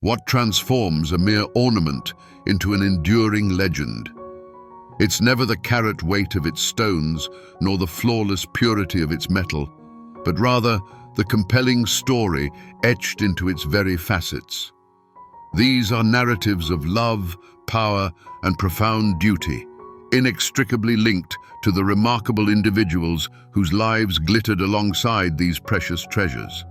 What transforms a mere ornament into an enduring legend? It's never the carat weight of its stones, nor the flawless purity of its metal, but rather the compelling story etched into its very facets. These are narratives of love, power, and profound duty, inextricably linked to the remarkable individuals whose lives glittered alongside these precious treasures.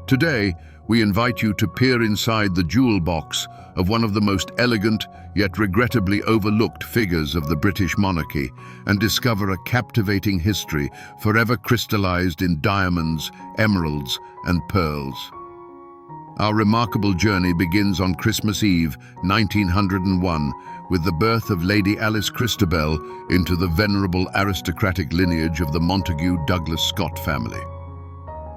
Today, we invite you to peer inside the jewel box of one of the most elegant, yet regrettably overlooked figures of the British monarchy and discover a captivating history forever crystallized in diamonds, emeralds, and pearls. Our remarkable journey begins on Christmas Eve, 1901, with the birth of Lady Alice Christabel into the venerable aristocratic lineage of the Montagu-Douglas-Scott family.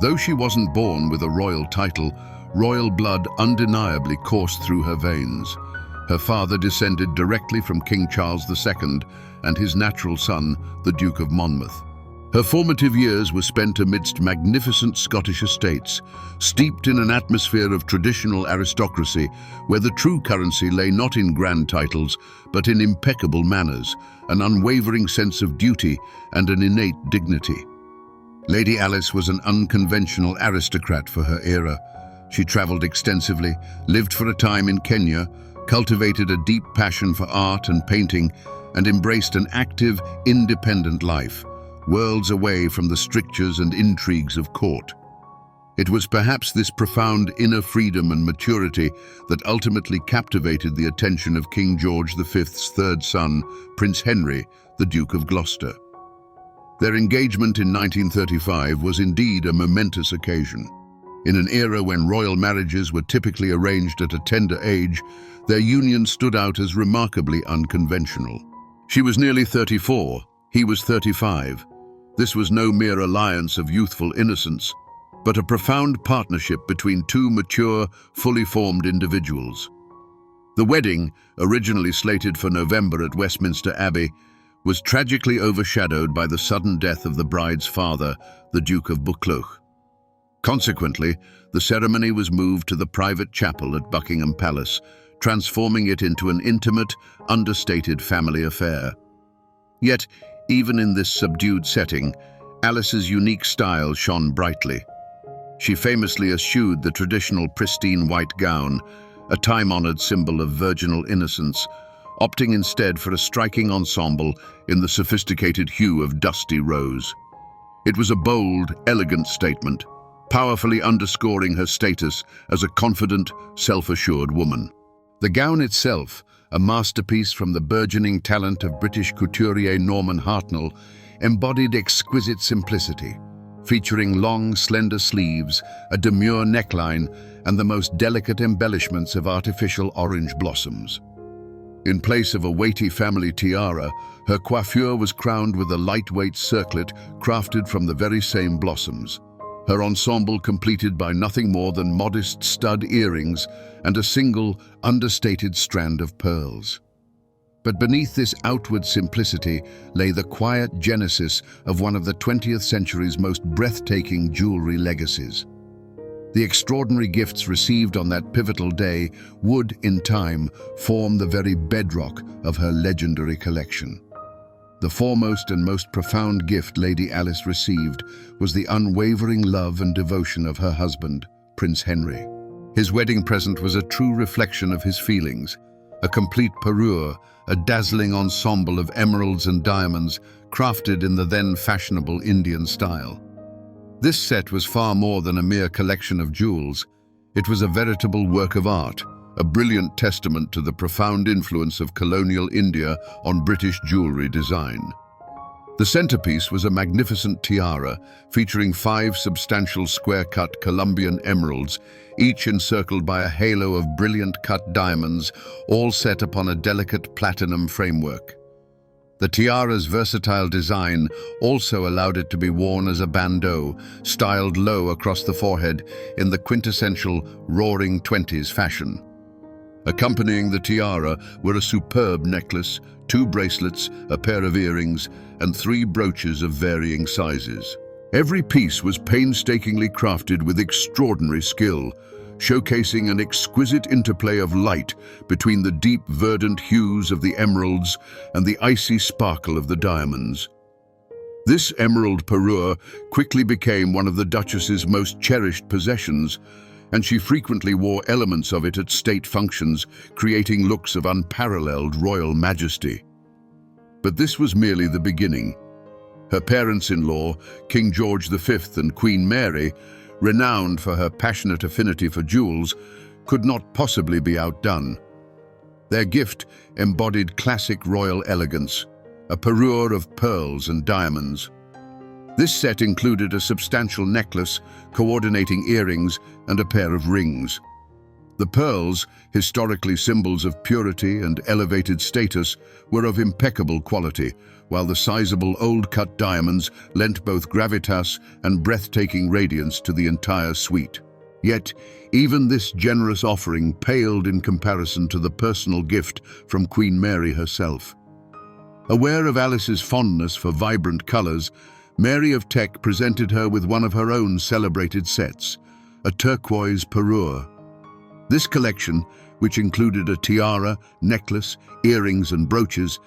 Though she wasn't born with a royal title, royal blood undeniably coursed through her veins. Her father descended directly from King Charles II and his natural son, the Duke of Monmouth. Her formative years were spent amidst magnificent Scottish estates, steeped in an atmosphere of traditional aristocracy, where the true currency lay not in grand titles, but in impeccable manners, an unwavering sense of duty, and an innate dignity. Lady Alice was an unconventional aristocrat for her era. She traveled extensively, lived for a time in Kenya, cultivated a deep passion for art and painting, and embraced an active, independent life, worlds away from the strictures and intrigues of court. It was perhaps this profound inner freedom and maturity that ultimately captivated the attention of King George V's third son, Prince Henry, the Duke of Gloucester. Their engagement in 1935 was indeed a momentous occasion. In an era when royal marriages were typically arranged at a tender age, their union stood out as remarkably unconventional. She was nearly 34, he was 35. This was no mere alliance of youthful innocence, but a profound partnership between two mature, fully formed individuals. The wedding, originally slated for November at Westminster Abbey, was tragically overshadowed by the sudden death of the bride's father, the Duke of Buccleuch. Consequently, the ceremony was moved to the private chapel at Buckingham Palace, transforming it into an intimate, understated family affair. Yet, even in this subdued setting, Alice's unique style shone brightly. She famously eschewed the traditional pristine white gown, a time-honored symbol of virginal innocence, opting instead for a striking ensemble in the sophisticated hue of dusty rose. It was a bold, elegant statement, powerfully underscoring her status as a confident, self-assured woman. The gown itself, a masterpiece from the burgeoning talent of British couturier Norman Hartnell, embodied exquisite simplicity, featuring long, slender sleeves, a demure neckline, and the most delicate embellishments of artificial orange blossoms. In place of a weighty family tiara, her coiffure was crowned with a lightweight circlet crafted from the very same blossoms. Her ensemble completed by nothing more than modest stud earrings and a single, understated strand of pearls. But beneath this outward simplicity lay the quiet genesis of one of the 20th century's most breathtaking jewelry legacies. The extraordinary gifts received on that pivotal day would, in time, form the very bedrock of her legendary collection. The foremost and most profound gift Lady Alice received was the unwavering love and devotion of her husband, Prince Henry. His wedding present was a true reflection of his feelings, a complete parure, a dazzling ensemble of emeralds and diamonds crafted in the then fashionable Indian style. This set was far more than a mere collection of jewels. It was a veritable work of art, a brilliant testament to the profound influence of colonial India on British jewelry design. The centerpiece was a magnificent tiara featuring 5 substantial square-cut Colombian emeralds, each encircled by a halo of brilliant cut diamonds, all set upon a delicate platinum framework. The tiara's versatile design also allowed it to be worn as a bandeau, styled low across the forehead in the quintessential Roaring Twenties fashion. Accompanying the tiara were a superb necklace, 2 bracelets, a pair of earrings, and 3 brooches of varying sizes. Every piece was painstakingly crafted with extraordinary skill, showcasing an exquisite interplay of light between the deep verdant hues of the emeralds and the icy sparkle of the diamonds. This emerald parure quickly became one of the Duchess's most cherished possessions, and she frequently wore elements of it at state functions, creating looks of unparalleled royal majesty. But this was merely the beginning. Her parents-in-law, King George V and Queen Mary, renowned for her passionate affinity for jewels, could not possibly be outdone. Their gift embodied classic royal elegance, a parure of pearls and diamonds. This set included a substantial necklace, coordinating earrings, and a pair of rings. The pearls, historically symbols of purity and elevated status, were of impeccable quality, while the sizable old-cut diamonds lent both gravitas and breathtaking radiance to the entire suite. Yet, even this generous offering paled in comparison to the personal gift from Queen Mary herself. Aware of Alice's fondness for vibrant colors, Mary of Teck presented her with one of her own celebrated sets, a turquoise parure. This collection, which included a tiara, necklace, earrings and brooches,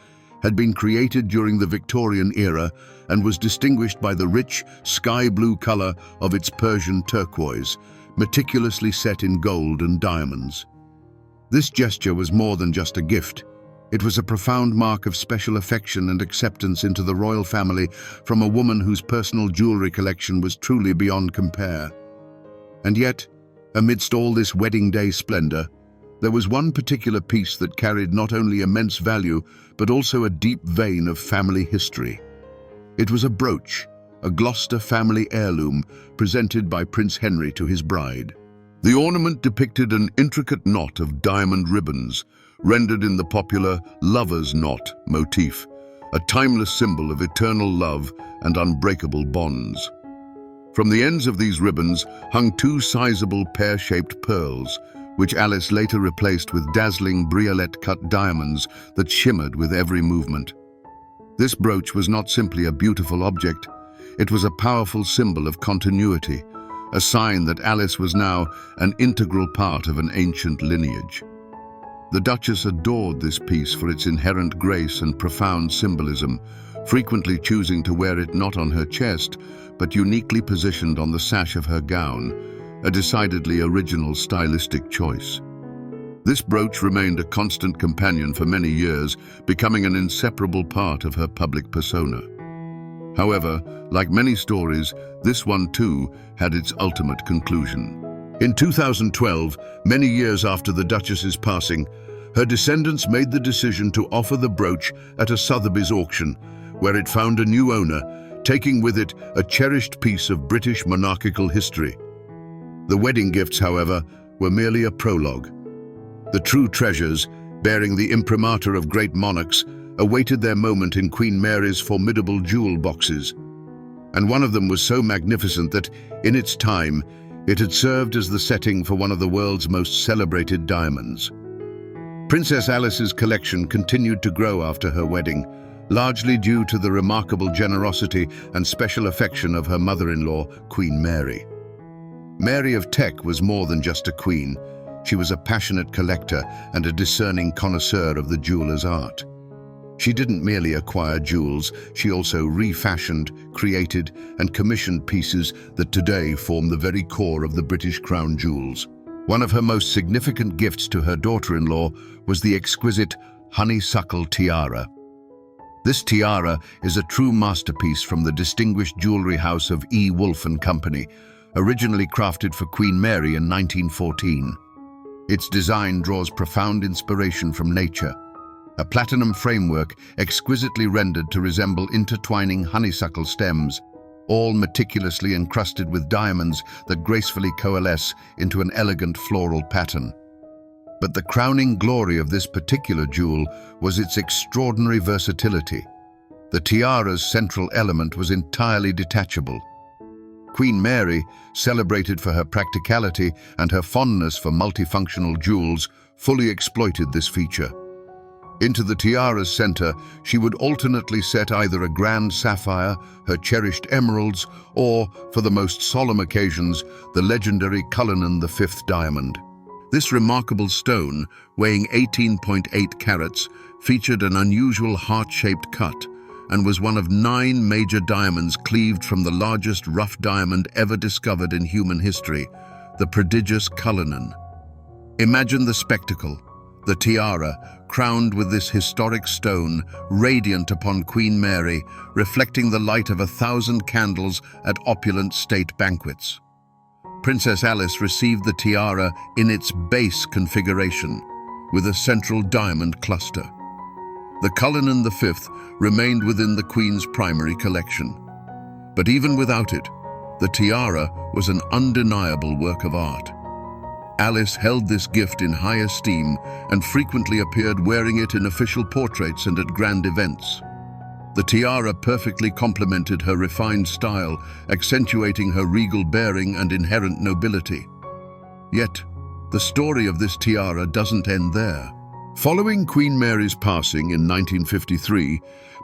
had been created during the Victorian era and was distinguished by the rich, sky-blue color of its Persian turquoise, meticulously set in gold and diamonds. This gesture was more than just a gift. It was a profound mark of special affection and acceptance into the royal family from a woman whose personal jewelry collection was truly beyond compare. And yet, amidst all this wedding day splendor, there was one particular piece that carried not only immense value, but also a deep vein of family history. It was a brooch, a Gloucester family heirloom presented by Prince Henry to his bride. The ornament depicted an intricate knot of diamond ribbons, rendered in the popular lover's knot motif, a timeless symbol of eternal love and unbreakable bonds. From the ends of these ribbons hung two sizable pear-shaped pearls, which Alice later replaced with dazzling briolette-cut diamonds that shimmered with every movement. This brooch was not simply a beautiful object, it was a powerful symbol of continuity, a sign that Alice was now an integral part of an ancient lineage. The Duchess adored this piece for its inherent grace and profound symbolism, frequently choosing to wear it not on her chest, but uniquely positioned on the sash of her gown, a decidedly original stylistic choice. This brooch remained a constant companion for many years, becoming an inseparable part of her public persona. However, like many stories, this one too had its ultimate conclusion. In 2012, many years after the Duchess's passing, her descendants made the decision to offer the brooch at a Sotheby's auction, where it found a new owner, taking with it a cherished piece of British monarchical history. The wedding gifts, however, were merely a prologue. The true treasures, bearing the imprimatur of great monarchs, awaited their moment in Queen Mary's formidable jewel boxes. And one of them was so magnificent that, in its time, it had served as the setting for one of the world's most celebrated diamonds. Princess Alice's collection continued to grow after her wedding, largely due to the remarkable generosity and special affection of her mother-in-law, Queen Mary. Mary of Teck was more than just a queen. She was a passionate collector and a discerning connoisseur of the jeweler's art. She didn't merely acquire jewels, she also refashioned, created, and commissioned pieces that today form the very core of the British crown jewels. One of her most significant gifts to her daughter-in-law was the exquisite honeysuckle tiara. This tiara is a true masterpiece from the distinguished jewelry house of E. Wolf & Company, originally crafted for Queen Mary in 1914. Its design draws profound inspiration from nature. A platinum framework exquisitely rendered to resemble intertwining honeysuckle stems, all meticulously encrusted with diamonds that gracefully coalesce into an elegant floral pattern. But the crowning glory of this particular jewel was its extraordinary versatility. The tiara's central element was entirely detachable. Queen Mary, celebrated for her practicality and her fondness for multifunctional jewels, fully exploited this feature. Into the tiara's center, she would alternately set either a grand sapphire, her cherished emeralds, or, for the most solemn occasions, the legendary Cullinan V diamond. This remarkable stone, weighing 18.8 carats, featured an unusual heart-shaped cut and was one of 9 major diamonds cleaved from the largest rough diamond ever discovered in human history, the prodigious Cullinan. Imagine the spectacle. The tiara, crowned with this historic stone, radiant upon Queen Mary, reflecting the light of 1,000 candles at opulent state banquets. Princess Alice received the tiara in its base configuration, with a central diamond cluster. The Cullinan V remained within the Queen's primary collection. But even without it, the tiara was an undeniable work of art. Alice held this gift in high esteem and frequently appeared wearing it in official portraits and at grand events. The tiara perfectly complemented her refined style, accentuating her regal bearing and inherent nobility. Yet, the story of this tiara doesn't end there. Following Queen Mary's passing in 1953,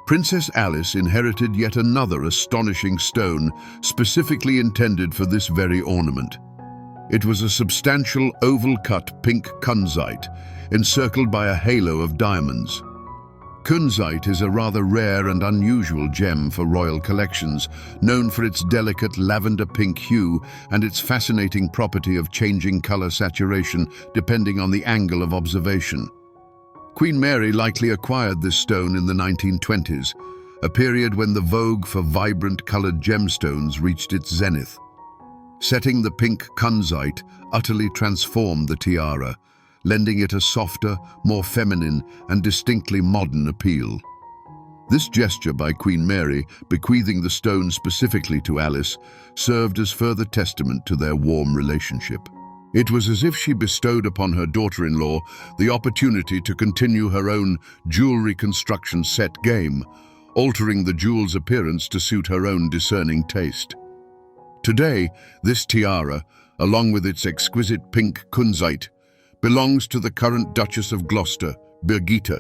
Princess Alice inherited yet another astonishing stone specifically intended for this very ornament. It was a substantial oval-cut pink kunzite, encircled by a halo of diamonds. Kunzite is a rather rare and unusual gem for royal collections, known for its delicate lavender pink hue and its fascinating property of changing color saturation depending on the angle of observation. Queen Mary likely acquired this stone in the 1920s, a period when the vogue for vibrant colored gemstones reached its zenith. Setting the pink kunzite utterly transformed the tiara, lending it a softer, more feminine and distinctly modern appeal. This gesture by Queen Mary, bequeathing the stone specifically to Alice, served as further testament to their warm relationship. It was as if she bestowed upon her daughter-in-law the opportunity to continue her own jewelry construction set game, altering the jewel's appearance to suit her own discerning taste. Today, this tiara, along with its exquisite pink kunzite, belongs to the current Duchess of Gloucester, Birgitta,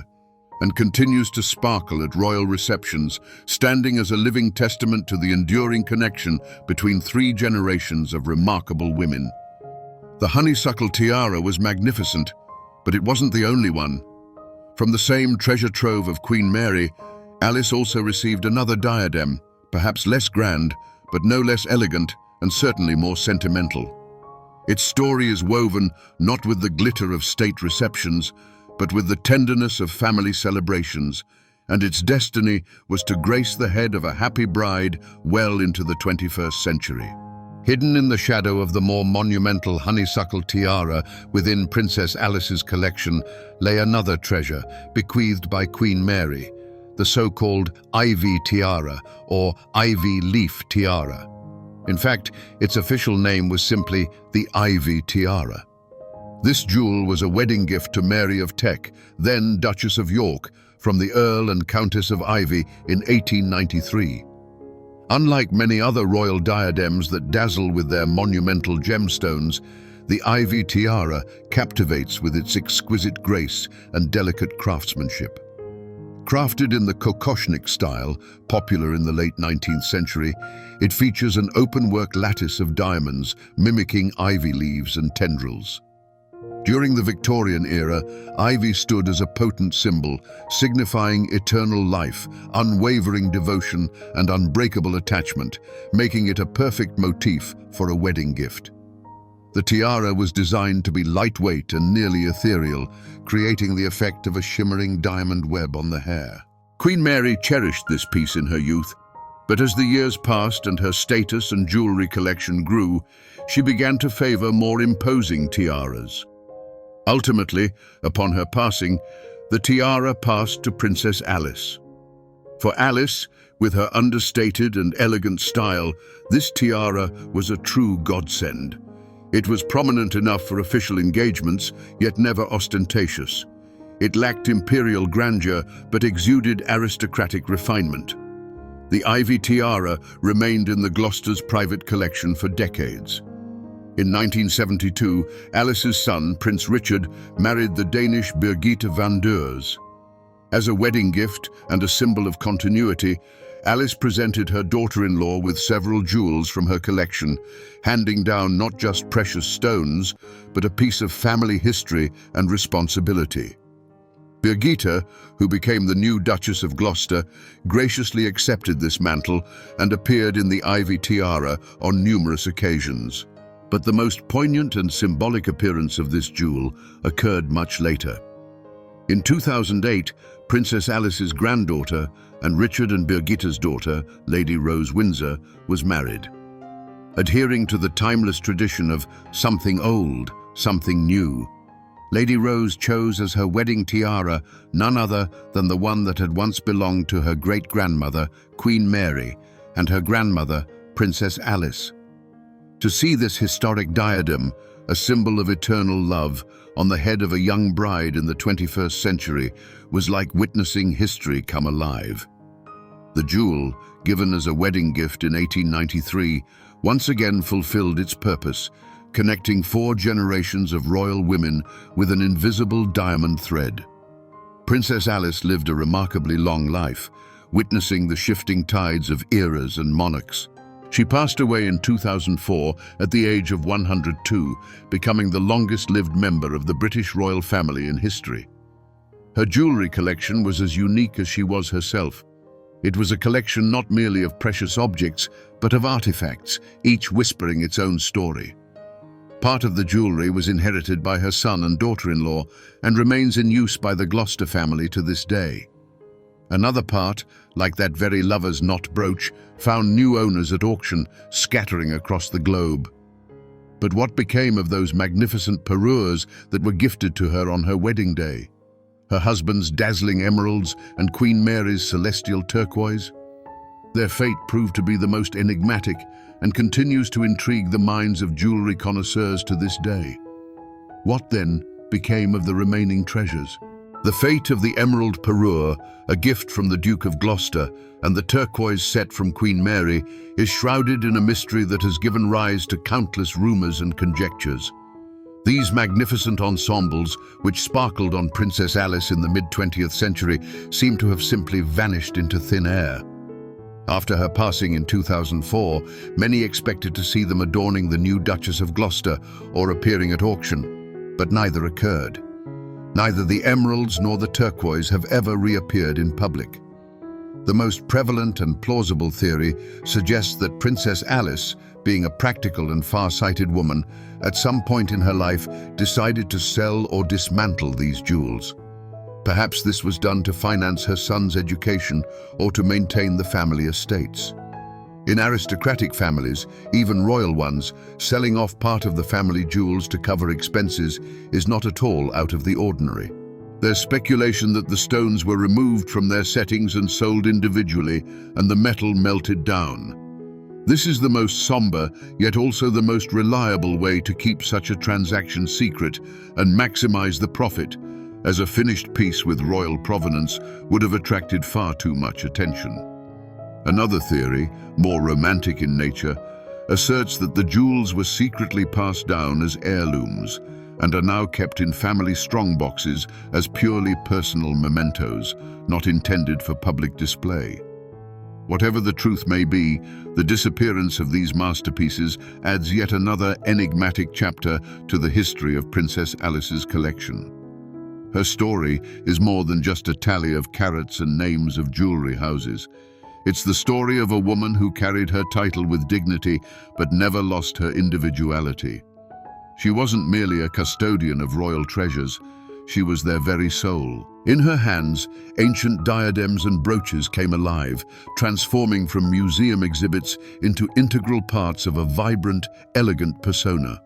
and continues to sparkle at royal receptions, standing as a living testament to the enduring connection between 3 generations of remarkable women. The honeysuckle tiara was magnificent, but it wasn't the only one. From the same treasure trove of Queen Mary, Alice also received another diadem, perhaps less grand, but no less elegant and certainly more sentimental. Its story is woven not with the glitter of state receptions, but with the tenderness of family celebrations, and its destiny was to grace the head of a happy bride well into the 21st century. Hidden in the shadow of the more monumental honeysuckle tiara within Princess Alice's collection lay another treasure bequeathed by Queen Mary, the so-called ivy tiara or ivy leaf tiara. In fact, its official name was simply the ivy tiara. This jewel was a wedding gift to Mary of Teck, then Duchess of York, from the Earl and Countess of Ivy in 1893. Unlike many other royal diadems that dazzle with their monumental gemstones, the ivy tiara captivates with its exquisite grace and delicate craftsmanship. Crafted in the Kokoshnik style, popular in the late 19th century, it features an open-work lattice of diamonds mimicking ivy leaves and tendrils. During the Victorian era, ivy stood as a potent symbol, signifying eternal life, unwavering devotion, and unbreakable attachment, making it a perfect motif for a wedding gift. The tiara was designed to be lightweight and nearly ethereal, creating the effect of a shimmering diamond web on the hair. Queen Mary cherished this piece in her youth, but as the years passed and her status and jewelry collection grew, she began to favor more imposing tiaras. Ultimately, upon her passing, the tiara passed to Princess Alice. For Alice, with her understated and elegant style, this tiara was a true godsend. It was prominent enough for official engagements, yet never ostentatious. It lacked imperial grandeur, but exuded aristocratic refinement. The ivy tiara remained in the Gloucester's private collection for decades. In 1972, Alice's son, Prince Richard, married the Danish Birgitte van Deurs. As a wedding gift and a symbol of continuity, Alice presented her daughter-in-law with several jewels from her collection, handing down not just precious stones, but a piece of family history and responsibility. Birgitta, who became the new Duchess of Gloucester, graciously accepted this mantle and appeared in the ivy tiara on numerous occasions. But the most poignant and symbolic appearance of this jewel occurred much later. In 2008, Princess Alice's granddaughter and Richard and Birgitta's daughter, Lady Rose Windsor, was married. Adhering to the timeless tradition of something old, something new, Lady Rose chose as her wedding tiara none other than the one that had once belonged to her great-grandmother, Queen Mary, and her grandmother, Princess Alice. To see this historic diadem, a symbol of eternal love, on the head of a young bride in the 21st century was like witnessing history come alive. The jewel, given as a wedding gift in 1893, once again fulfilled its purpose, connecting 4 generations of royal women with an invisible diamond thread. Princess Alice lived a remarkably long life, witnessing the shifting tides of eras and monarchs. She passed away in 2004 at the age of 102, becoming the longest-lived member of the British royal family in history. Her jewelry collection was as unique as she was herself. It was a collection not merely of precious objects, but of artifacts, each whispering its own story. Part of the jewelry was inherited by her son and daughter-in-law and remains in use by the Gloucester family to this day. Another part, like that very lover's knot brooch, found new owners at auction, scattering across the globe. But what became of those magnificent parures that were gifted to her on her wedding day? Her husband's dazzling emeralds and Queen Mary's celestial turquoise? Their fate proved to be the most enigmatic and continues to intrigue the minds of jewelry connoisseurs to this day. What then became of the remaining treasures? The fate of the emerald parure, a gift from the Duke of Gloucester, and the turquoise set from Queen Mary, is shrouded in a mystery that has given rise to countless rumors and conjectures. These magnificent ensembles, which sparkled on Princess Alice in the mid-20th century, seem to have simply vanished into thin air. After her passing in 2004, many expected to see them adorning the new Duchess of Gloucester or appearing at auction, but neither occurred. Neither the emeralds nor the turquoise have ever reappeared in public. The most prevalent and plausible theory suggests that Princess Alice, being a practical and far-sighted woman, at some point in her life decided to sell or dismantle these jewels. Perhaps this was done to finance her son's education or to maintain the family estates. In aristocratic families, even royal ones, selling off part of the family jewels to cover expenses is not at all out of the ordinary. There's speculation that the stones were removed from their settings and sold individually, and the metal melted down. This is the most somber, yet also the most reliable way to keep such a transaction secret and maximize the profit, as a finished piece with royal provenance would have attracted far too much attention. Another theory, more romantic in nature, asserts that the jewels were secretly passed down as heirlooms and are now kept in family strongboxes as purely personal mementos, not intended for public display. Whatever the truth may be, the disappearance of these masterpieces adds yet another enigmatic chapter to the history of Princess Alice's collection. Her story is more than just a tally of carats and names of jewelry houses. It's the story of a woman who carried her title with dignity but never lost her individuality. She wasn't merely a custodian of royal treasures, she was their very soul. In her hands, ancient diadems and brooches came alive, transforming from museum exhibits into integral parts of a vibrant, elegant persona.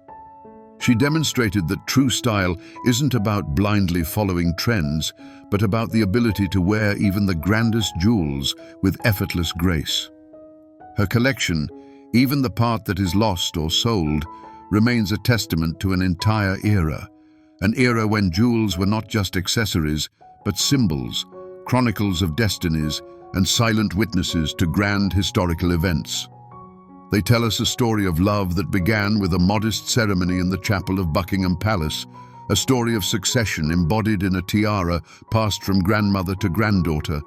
She demonstrated that true style isn't about blindly following trends, but about the ability to wear even the grandest jewels with effortless grace. Her collection, even the part that is lost or sold, remains a testament to an entire era, an era when jewels were not just accessories, but symbols, chronicles of destinies, and silent witnesses to grand historical events. They tell us a story of love that began with a modest ceremony in the chapel of Buckingham Palace, a story of succession embodied in a tiara passed from grandmother to granddaughter,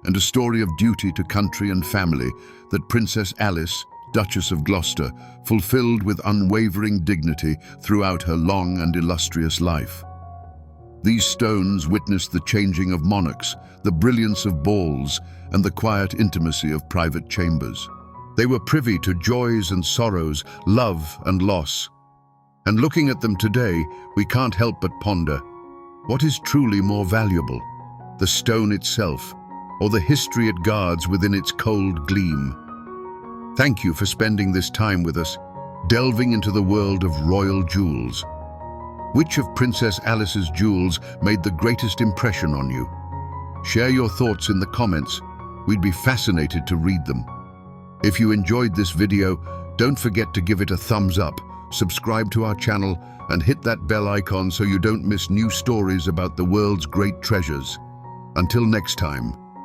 and a story of duty to country and family that Princess Alice, Duchess of Gloucester, fulfilled with unwavering dignity throughout her long and illustrious life. These stones witnessed the changing of monarchs, the brilliance of balls, and the quiet intimacy of private chambers. They were privy to joys and sorrows, love and loss. And looking at them today, we can't help but ponder, what is truly more valuable, the stone itself, or the history it guards within its cold gleam? Thank you for spending this time with us, delving into the world of royal jewels. Which of Princess Alice's jewels made the greatest impression on you? Share your thoughts in the comments. We'd be fascinated to read them. If you enjoyed this video, don't forget to give it a thumbs up, subscribe to our channel, and hit that bell icon so you don't miss new stories about the world's great treasures. Until next time.